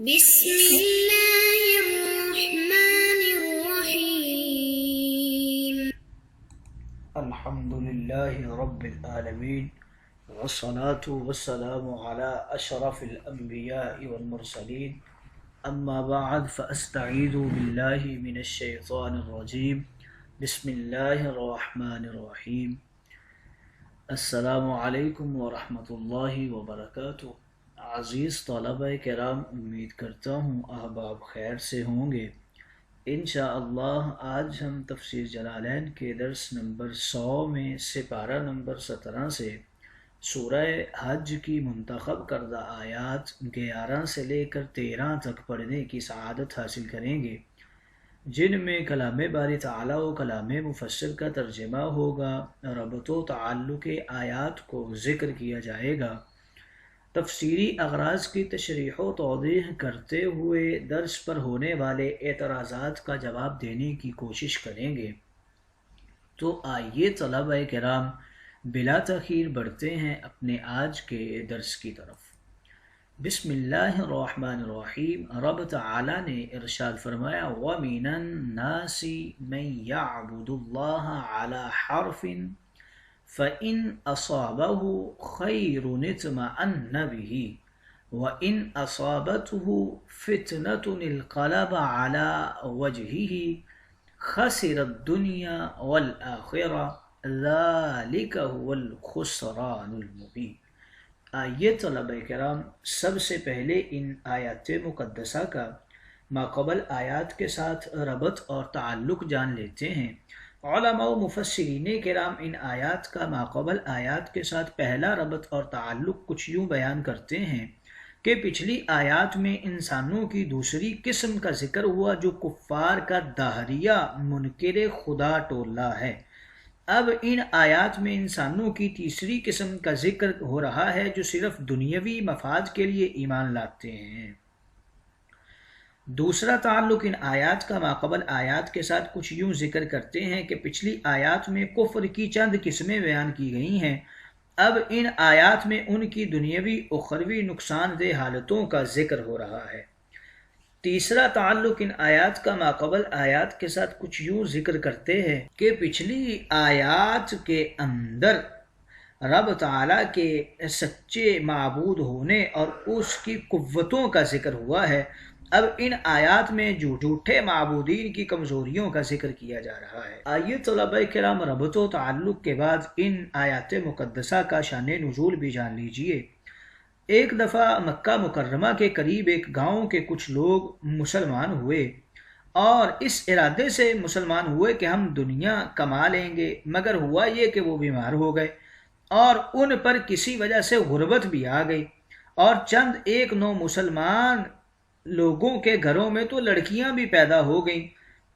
بسم اللہ الرحمن الرحیم الحمد للہ رب العالمین والصلاة والسلام علی اشرف الانبیاء والمرسلین اما بعد فاستعیذ باللہ من الشیطان الرجیم بسم اللہ الرحمن الرحیم السلام علیکم ورحمۃ اللہ وبرکاتہ۔ عزیز طلبہ کرام، امید کرتا ہوں احباب خیر سے ہوں گے۔ انشاءاللہ آج ہم تفسیر جلالین کے درس نمبر 100 میں سپارہ نمبر 17 سے سورہ حج کی منتخب کردہ آیات 11 سے لے کر 13 تک پڑھنے کی سعادت حاصل کریں گے، جن میں کلام باری تعالیٰ و کلام مفسر کا ترجمہ ہوگا، ربط و تعلق آیات کو ذکر کیا جائے گا، تفسیری اغراض کی تشریح و توضیح کرتے ہوئے درس پر ہونے والے اعتراضات کا جواب دینے کی کوشش کریں گے۔ تو آئیے طلبہ کرام بلا تاخیر بڑھتے ہیں اپنے آج کے درس کی طرف۔ بسم اللہ الرحمن الرحیم۔ رب تعالی نے ارشاد فرمایا، وَمِنَ النَّاسِ مَن يَعْبُدُ اللَّهَ عَلَى حَرْفٍ فَإِنْ أَصَابَهُ خَيْرٌ اطْمَأَنَّ بِهِ وَإِنْ أَصَابَتْهُ فِتْنَةٌ انقلب عَلَى وَجْهِهِ خَسِرَ الدُّنْيَا وَالْآخِرَةَ ذَلِكَ هُوَ الْخُسْرَانُ الْمُبِينُ۔ آئیے طلبہ کرام سب سے پہلے ان آیات مقدسہ کا ماقبل آیات کے ساتھ ربط اور تعلق جان لیتے ہیں۔ علماء و مفسرین کرام ان آیات کا ماقبل آیات کے ساتھ پہلا ربط اور تعلق کچھ یوں بیان کرتے ہیں کہ پچھلی آیات میں انسانوں کی دوسری قسم کا ذکر ہوا جو کفار کا داہریہ منکر خدا ٹولہ ہے۔ اب ان آیات میں انسانوں کی تیسری قسم کا ذکر ہو رہا ہے جو صرف دنیاوی مفاد کے لیے ایمان لاتے ہیں۔ دوسرا تعلق ان آیات کا ماقبل آیات کے ساتھ کچھ یوں ذکر کرتے ہیں کہ پچھلی آیات میں کفر کی چند قسمیں بیان کی گئی ہیں، اب ان آیات میں ان کی دنیاوی اخروی نقصان دہ حالتوں کا ذکر ہو رہا ہے۔ تیسرا تعلق ان آیات کا ماقبل آیات کے ساتھ کچھ یوں ذکر کرتے ہیں کہ پچھلی آیات کے اندر رب تعالیٰ کے سچے معبود ہونے اور اس کی قوتوں کا ذکر ہوا ہے، اب ان آیات میں جھوٹے معبودین کی کمزوریوں کا ذکر کیا جا رہا ہے۔ آئیے طلبہ کرام ربط و تعلق کے بعد ان آیات مقدسہ کا شان نزول بھی جان لیجئے۔ ایک دفعہ مکہ مکرمہ کے قریب ایک گاؤں کے کچھ لوگ مسلمان ہوئے اور اس ارادے سے مسلمان ہوئے کہ ہم دنیا کما لیں گے، مگر ہوا یہ کہ وہ بیمار ہو گئے اور ان پر کسی وجہ سے غربت بھی آ گئی، اور چند ایک نو مسلمان لوگوں کے گھروں میں تو لڑکیاں بھی پیدا ہو گئیں۔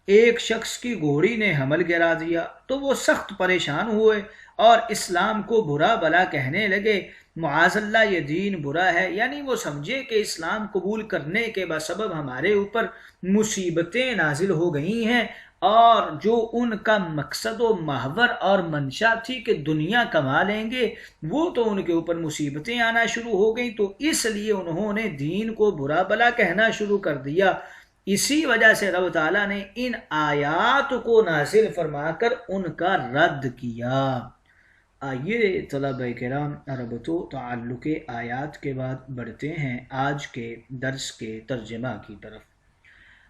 ایک شخص کی گھوڑی نے حمل گرا دیا تو وہ سخت پریشان ہوئے اور اسلام کو برا بلا کہنے لگے، معاذ اللہ یہ دین برا ہے، یعنی وہ سمجھے کہ اسلام قبول کرنے کے بسبب ہمارے اوپر مصیبتیں نازل ہو گئی ہیں، اور جو ان کا مقصد و محور اور منشا تھی کہ دنیا کما لیں گے، وہ تو ان کے اوپر مصیبتیں آنا شروع ہو گئیں، تو اس لیے انہوں نے دین کو برا بلا کہنا شروع کر دیا۔ اسی وجہ سے رب تعالیٰ نے ان آیات کو نازل فرما کر ان کا رد کیا۔ آئیے طلبہ کرام ربط و تعلق آیات کے بعد بڑھتے ہیں آج کے درس کے ترجمہ کی طرف۔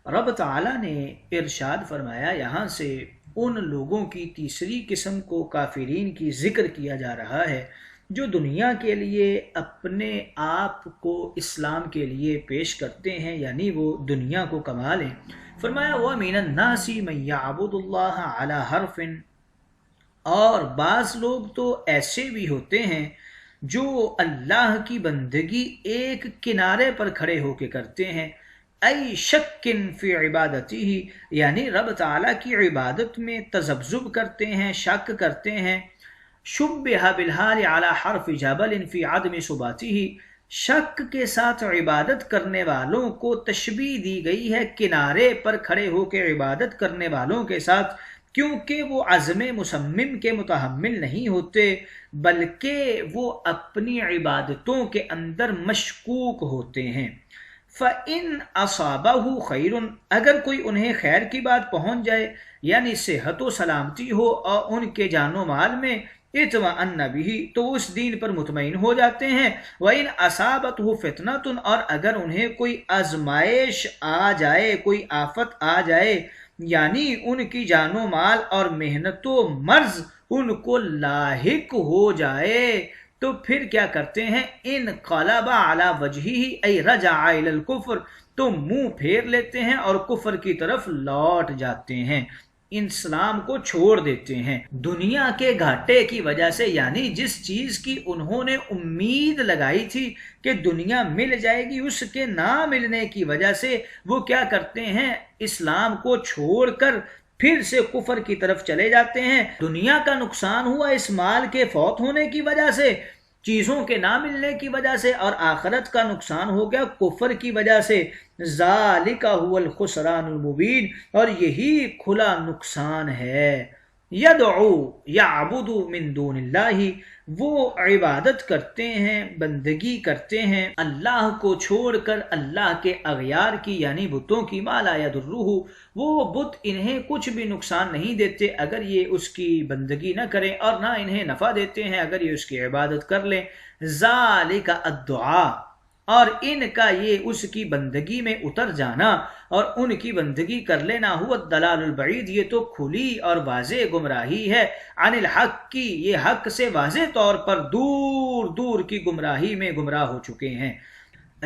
رب تعالیٰ نے ارشاد فرمایا، یہاں سے ان لوگوں کی تیسری قسم کو کافرین کی ذکر کیا جا رہا ہے جو دنیا کے لیے اپنے آپ کو اسلام کے لیے پیش کرتے ہیں، یعنی وہ دنیا کو کما لیں۔ فرمایا وَمِنَ النَّاسِ مَن يَعْبُدُ اللَّهَ عَلَى حَرْفٍ، اور بعض لوگ تو ایسے بھی ہوتے ہیں جو اللہ کی بندگی ایک کنارے پر کھڑے ہو کے کرتے ہیں، ای شکن فی عبادتہ، یعنی رب تعالیٰ کی عبادت میں تذبذب کرتے ہیں، شک کرتے ہیں۔ شبہ بالحال علی حرف جبل فی عدم ثباتہ، شک کے ساتھ عبادت کرنے والوں کو تشبیہ دی گئی ہے کنارے پر کھڑے ہو کے عبادت کرنے والوں کے ساتھ، کیونکہ وہ عزم مصمم کے متحمل نہیں ہوتے، بلکہ وہ اپنی عبادتوں کے اندر مشکوک ہوتے ہیں۔ فَإِنْ أَصَابَهُ خَيْرٌ، اگر کوئی انہیں خیر کی بات پہنچ جائے یعنی صحت و سلامتی ہو اور ان کے جان و مال میں، اطمأن بہ، تو اس دین پر مطمئن ہو جاتے ہیں۔ وَإِنْ أَصَابَتْهُ فِتْنَةٌ، اور اگر انہیں کوئی آزمائش آ جائے، کوئی آفت آ جائے، یعنی ان کی جان و مال اور محنت و مرض ان کو لاحق ہو جائے، تو پھر کیا کرتے ہیں؟ انقلب علی وجہہ ای رجع الی الکفر، تو منہ پھیر لیتے ہیں اور کفر کی طرف لوٹ جاتے ہیں، اسلام کو چھوڑ دیتے ہیں۔ دنیا کے گھاٹے کی وجہ سے، یعنی جس چیز کی انہوں نے امید لگائی تھی کہ دنیا مل جائے گی، اس کے نہ ملنے کی وجہ سے وہ کیا کرتے ہیں؟ اسلام کو چھوڑ کر پھر سے کفر کی طرف چلے جاتے ہیں۔ دنیا کا نقصان ہوا اس مال کے فوت ہونے کی وجہ سے، چیزوں کے نہ ملنے کی وجہ سے، اور آخرت کا نقصان ہو گیا کفر کی وجہ سے۔ ذالک هو الخسران المبین، اور یہی کھلا نقصان ہے۔ یدعو یعبد من دون اللہ، وہ عبادت کرتے ہیں، بندگی کرتے ہیں اللہ کو چھوڑ کر، اللہ کے اغیار کی یعنی بتوں کی، ما لا یضرہ، وہ بت انہیں کچھ بھی نقصان نہیں دیتے اگر یہ اس کی بندگی نہ کریں، اور نہ انہیں نفع دیتے ہیں اگر یہ اس کی عبادت کر لیں۔ ذالک الدعاء، اور ان کا یہ اس کی بندگی میں اتر جانا اور ان کی بندگی کر لینا، ہوا الضلال البعید، یہ تو کھلی اور واضح گمراہی ہے، عن الحق کی، یہ حق سے واضح طور پر دور دور کی گمراہی میں گمراہ ہو چکے ہیں۔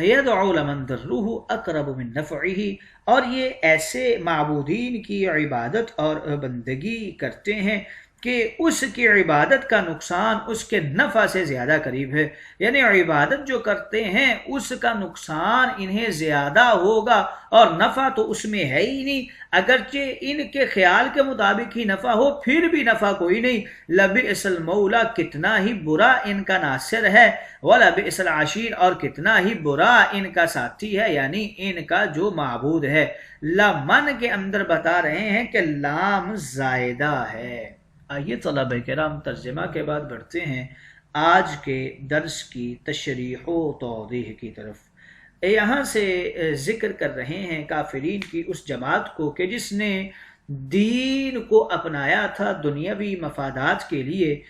یدعو لمن ضرہ اقرب من نفعہ، اور یہ ایسے معبودین کی عبادت اور بندگی کرتے ہیں کہ اس کی عبادت کا نقصان اس کے نفع سے زیادہ قریب ہے، یعنی عبادت جو کرتے ہیں اس کا نقصان انہیں زیادہ ہوگا اور نفع تو اس میں ہے ہی نہیں، اگرچہ ان کے خیال کے مطابق ہی نفع ہو، پھر بھی نفع کوئی نہیں۔ لبئس المولا، کتنا ہی برا ان کا ناصر ہے، ولبئس العشیر، اور کتنا ہی برا ان کا ساتھی ہے، یعنی ان کا جو معبود ہے۔ لمن کے اندر بتا رہے ہیں کہ لام زائدہ ہے۔ آئیے طلبہ کرام ترجمہ کے بعد بڑھتے ہیں آج کے درس کی تشریح و توضیح کی طرف۔ یہاں سے ذکر کر رہے ہیں کافرین کی اس جماعت کو کہ جس نے دین کو اپنایا تھا دنیاوی مفادات کے لیے۔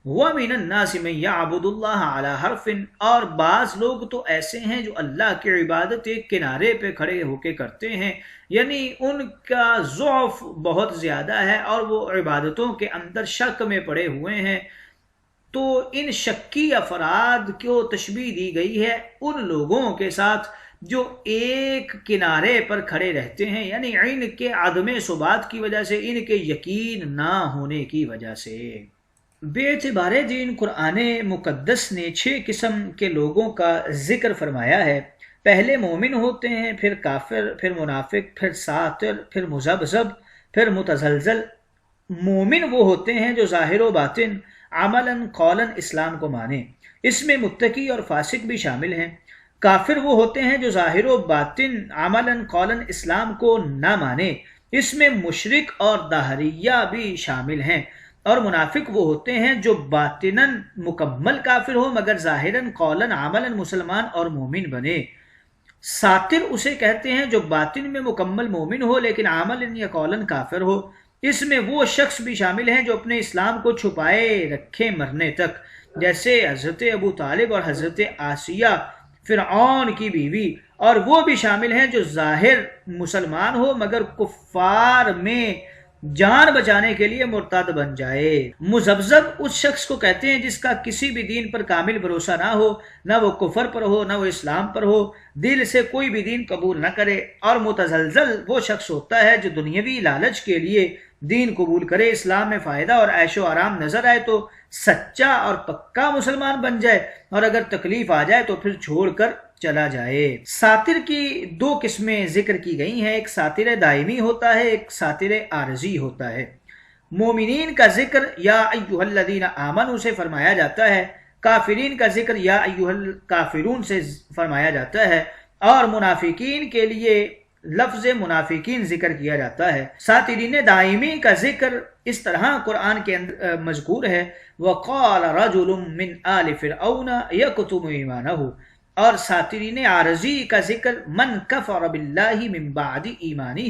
وَمِنَ النَّاسِ مَن يَعْبُدُ اللَّهَ عَلَى حَرْفٍ، اور بعض لوگ تو ایسے ہیں جو اللہ کی عبادت ایک کنارے پہ کھڑے ہو کے کرتے ہیں، یعنی ان کا ضعف بہت زیادہ ہے اور وہ عبادتوں کے اندر شک میں پڑے ہوئے ہیں، تو ان شکی افراد کو تشبیہ دی گئی ہے ان لوگوں کے ساتھ جو ایک کنارے پر کھڑے رہتے ہیں، یعنی ان کے عدم ثبات کی وجہ سے، ان کے یقین نہ ہونے کی وجہ سے۔ بے اعتبار دین قرآن مقدس نے 6 قسم کے لوگوں کا ذکر فرمایا ہے۔ پہلے مومن ہوتے ہیں، پھر کافر، پھر منافق، پھر ساتر، پھر مذبذب، پھر متزلزل۔ مومن وہ ہوتے ہیں جو ظاہر و باطن، عملاً قولاً اسلام کو مانیں، اس میں متقی اور فاسق بھی شامل ہیں۔ کافر وہ ہوتے ہیں جو ظاہر و باطن، عملاً قولاً اسلام کو نہ مانیں، اس میں مشرک اور دہریہ بھی شامل ہیں۔ اور منافق وہ ہوتے ہیں جو باطناً مکمل کافر ہو مگر ظاہراً قولاً عملاً مسلمان اور مومن بنے۔ ساتر اسے کہتے ہیں جو باطن میں مکمل مومن ہو لیکن عملاً یا قولاً کافر ہو، اس میں وہ شخص بھی شامل ہیں جو اپنے اسلام کو چھپائے رکھے مرنے تک، جیسے حضرت ابو طالب اور حضرت آسیہ فرعون کی بیوی، اور وہ بھی شامل ہیں جو ظاہر مسلمان ہو مگر کفار میں جان بچانے کے لیے مرتد بن جائے۔ مذبذب اس شخص کو کہتے ہیں جس کا کسی بھی دین پر کامل بھروسہ نہ ہو، نہ وہ کفر پر ہو نہ وہ اسلام پر ہو، دل سے کوئی بھی دین قبول نہ کرے۔ اور متزلزل وہ شخص ہوتا ہے جو دنیاوی لالچ کے لیے دین قبول کرے، اسلام میں فائدہ اور عیش و آرام نظر آئے تو سچا اور پکا مسلمان بن جائے، اور اگر تکلیف آ جائے تو پھر چھوڑ کر چلا جائے۔ ساتر کی 2 قسمیں ذکر کی گئی ہیں، ایک ساتر دائمی ہوتا ہے، ایک ساتر عارضی ہوتا ہے۔ مومنین کا ذکر یا ایھا الذین آمنوا سے فرمایا جاتا ہے، کافرین کا ذکر یا ایھا الکافرون سے فرمایا جاتا ہے، اور منافقین کے لیے لفظ منافقین ذکر کیا جاتا ہے۔ ساترین دائمی کا ذکر اس طرح قرآن کے اندر مذکور ہے، وَقَالَ رَجُلٌ مِّنْ آلِ فِرْعَوْنَ يَكْتُمُ ایمانہ، اور ساترین عارضی کا ذکر من کفر باللہ من بعد ایمانہ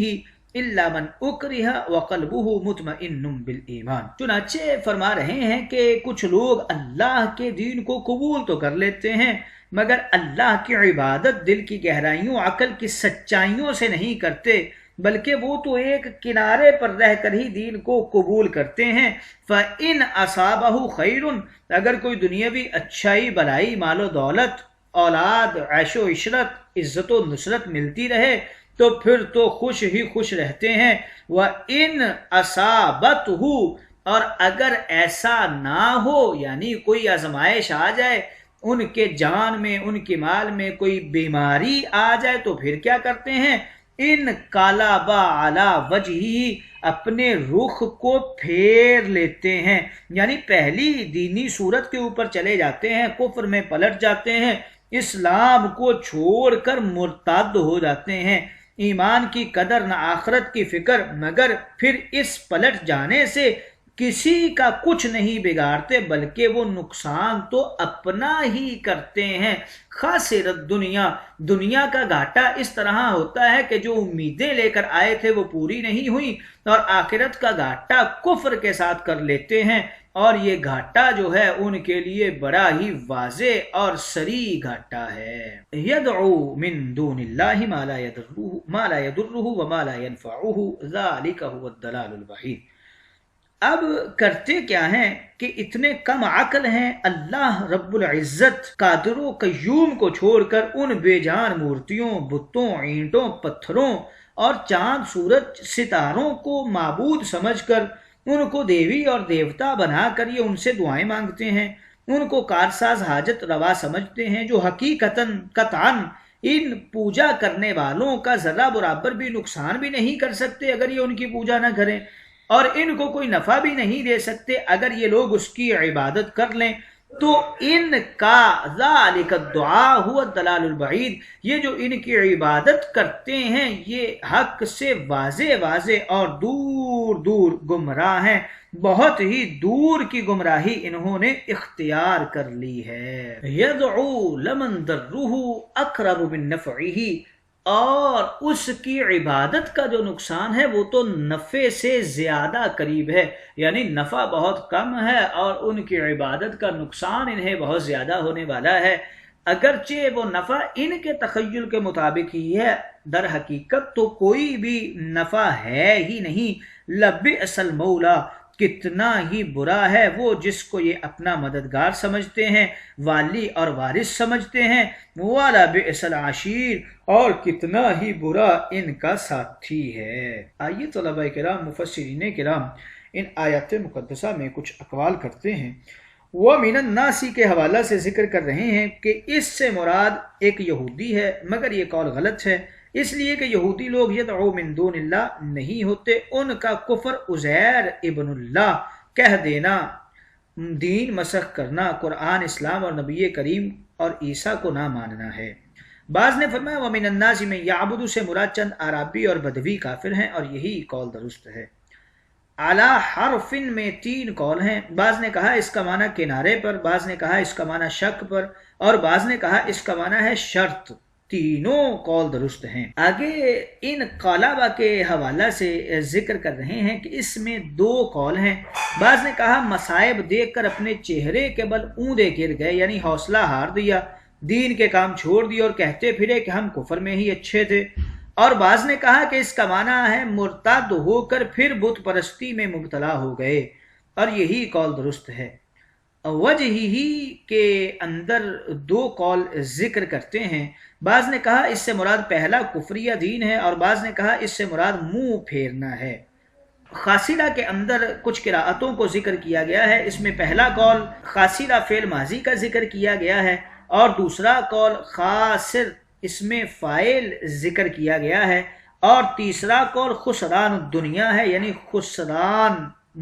الا من اکرہ وقلبہ مطمئن بالایمان۔ چنانچہ فرما رہے ہیں کہ کچھ لوگ اللہ کے دین کو قبول تو کر لیتے ہیں مگر اللہ کی عبادت دل کی گہرائیوں عقل کی سچائیوں سے نہیں کرتے، بلکہ وہ تو ایک کنارے پر رہ کر ہی دین کو قبول کرتے ہیں۔ فَإِنْ أَصَابَهُ خَيْرٌ، اگر کوئی دنیاوی اچھائی بلائی مال و دولت اولاد عیش و عشرت عزت و نصرت ملتی رہے تو پھر تو خوش ہی خوش رہتے ہیں۔ وَإِنْ أَصَابَتْهُ، اور اگر ایسا نہ ہو یعنی کوئی آزمائش آ جائے، ان کے جان میں ان کے مال میں کوئی بیماری آ جائے تو پھر کیا کرتے ہیں؟ ان کالابا علی وجہی، اپنے رخ کو پھیر لیتے ہیں، یعنی پہلی دینی صورت کے اوپر چلے جاتے ہیں، کفر میں پلٹ جاتے ہیں، اسلام کو چھوڑ کر مرتد ہو جاتے ہیں، ایمان کی قدر نہ آخرت کی فکر، مگر پھر اس پلٹ جانے سے کسی کا کچھ نہیں بگاڑتے بلکہ وہ نقصان تو اپنا ہی کرتے ہیں۔ خاسرت دنیا، دنیا کا گھاٹا اس طرح ہوتا ہے کہ جو امیدیں لے کر آئے تھے وہ پوری نہیں ہوئی، اور آخرت کا گھاٹا کفر کے ساتھ کر لیتے ہیں، اور یہ گھاٹا جو ہے ان کے لیے بڑا ہی واضح اور صریح گھاٹا ہے۔ یدعو من دون اللہ ما لا یضرہ وما لا ینفعہ ذلک هو الضلال البعید۔ اب کرتے کیا ہیں کہ اتنے کم عقل ہیں، اللہ رب العزت قادر و قیوم کو چھوڑ کر ان بے جان مورتیوں، بتوں، اینٹوں، پتھروں اور چاند سورج ستاروں کو معبود سمجھ کر ان کو دیوی اور دیوتا بنا کر یہ ان سے دعائیں مانگتے ہیں، ان کو کارساز حاجت روا سمجھتے ہیں، جو قطعاً ان پوجا کرنے والوں کا ذرہ برابر بھی نقصان بھی نہیں کر سکتے اگر یہ ان کی پوجا نہ کریں، اور ان کو کوئی نفع بھی نہیں دے سکتے اگر یہ لوگ اس کی عبادت کر لیں۔ تو ان کا ذالک الدعاء هو الضلال البعید، یہ جو ان کی عبادت کرتے ہیں یہ حق سے واضح اور دور دور گمراہ ہیں، بہت ہی دور کی گمراہی انہوں نے اختیار کر لی ہے۔ یدعو لمن ضرہ اقرب من نفعہ، اور اس کی عبادت کا جو نقصان ہے وہ تو نفع سے زیادہ قریب ہے، یعنی نفع بہت کم ہے اور ان کی عبادت کا نقصان انہیں بہت زیادہ ہونے والا ہے، اگرچہ وہ نفع ان کے تخیل کے مطابق ہی ہے، در حقیقت تو کوئی بھی نفع ہے ہی نہیں۔ لبئس المولا، کتنا ہی برا ہے وہ جس کو یہ اپنا مددگار سمجھتے ہیں، والی اور وارث سمجھتے ہیں، وَلَا بِئْسَ الْعَشِيرُ، اور کتنا ہی برا ان کا ساتھی ہے۔ آئیے طلباء کرام، مفسرین کرام ان آیات مقدسہ میں کچھ اقوال کرتے ہیں۔ وَمِنَ النَّاسِ کے حوالہ سے ذکر کر رہے ہیں کہ اس سے مراد ایک یہودی ہے، مگر یہ قول غلط ہے، اس لیے کہ یہودی لوگ یدعو من دون اللہ نہیں ہوتے، ان کا کفر عزیر ابن اللہ کہہ دینا، دین مسخ کرنا، قرآن، اسلام اور نبی کریم اور عیسیٰ کو نہ ماننا ہے۔ بعض نے فرمایا وَمِنَ النَّاسِ مَن يَعْبُدُ سے مراد چند عربی اور بدوی کافر ہیں، اور یہی قول درست ہے۔ اعلیٰ حرف میں 3 قول ہیں، بعض نے کہا اس کا معنی کنارے پر، بعض نے کہا اس کا معنی شک پر، اور بعض نے کہا اس کا معنی ہے شرط۔ تینوں قول درست ہیں۔ آگے ان قالبہ کے حوالہ سے ذکر کر رہے ہیں کہ اس میں 2 قول ہیں، بعض نے کہا مصائب دیکھ کر اپنے چہرے کے بل اوندے گر گئے، یعنی حوصلہ ہار دیا، دین کے کام چھوڑ دیے اور کہتے پھرے کہ ہم کفر میں ہی اچھے تھے، اور بعض نے کہا کہ اس کا معنی ہے مرتد ہو کر پھر بت پرستی میں مبتلا ہو گئے، اور یہی قول درست ہے۔ وجہ ہی کے اندر 2 قول ذکر کرتے ہیں، بعض نے کہا اس سے مراد پہلا کفریہ دین ہے، اور بعض نے کہا اس سے مراد منہ پھیرنا ہے۔ خاصرہ کے اندر کچھ قراءتوں کو ذکر کیا گیا ہے، اس میں پہلا قول خاصرہ فعل ماضی کا ذکر کیا گیا ہے، اور دوسرا قول خاسر اس میں فاعل ذکر کیا گیا ہے، اور تیسرا قول خسران الدنیا ہے، یعنی خسران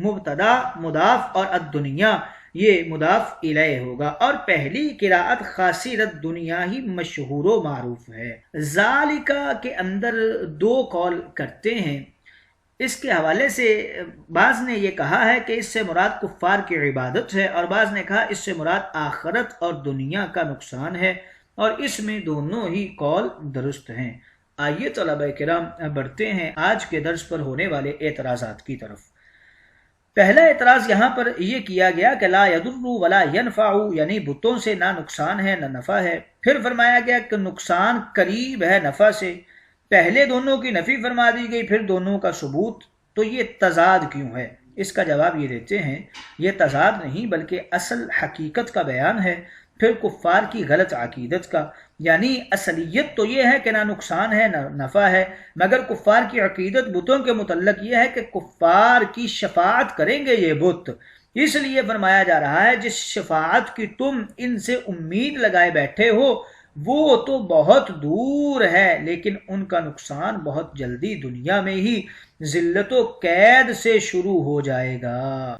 مبتدا مضاف اور الدنیا یہ مضاف الیہ ہوگا، اور پہلی قراءت خاسرت دنیا ہی مشہور و معروف ہے۔ ذالکہ کے اندر 2 قول کرتے ہیں، اس کے حوالے سے بعض نے یہ کہا ہے کہ اس سے مراد کفار کی عبادت ہے، اور بعض نے کہا اس سے مراد آخرت اور دنیا کا نقصان ہے، اور اس میں دونوں ہی قول درست ہیں۔ آئیے طلبہ کرام بڑھتے ہیں آج کے درس پر ہونے والے اعتراضات کی طرف۔ پہلا اعتراض یہاں پر یہ کیا گیا کہ لا یضر ولا ینفع، یعنی بتوں سے نہ نقصان ہے نہ نفع ہے۔ پھر فرمایا گیا کہ نقصان قریب ہے نفع سے، پہلے دونوں کی نفی فرما دی گئی پھر دونوں کا ثبوت، تو یہ تضاد کیوں ہے؟ اس کا جواب یہ دیتے ہیں یہ تضاد نہیں بلکہ اصل حقیقت کا بیان ہے، پھر کفار کی غلط عقیدت کا، یعنی اصلیت تو یہ ہے کہ نہ نقصان ہے نہ نفع ہے، مگر کفار کی عقیدت بتوں کے متعلق یہ ہے کہ کفار کی شفاعت کریں گے یہ بت، اس لیے فرمایا جا رہا ہے جس شفاعت کی تم ان سے امید لگائے بیٹھے ہو وہ تو بہت دور ہے، لیکن ان کا نقصان بہت جلدی دنیا میں ہی ذلت و قید سے شروع ہو جائے گا۔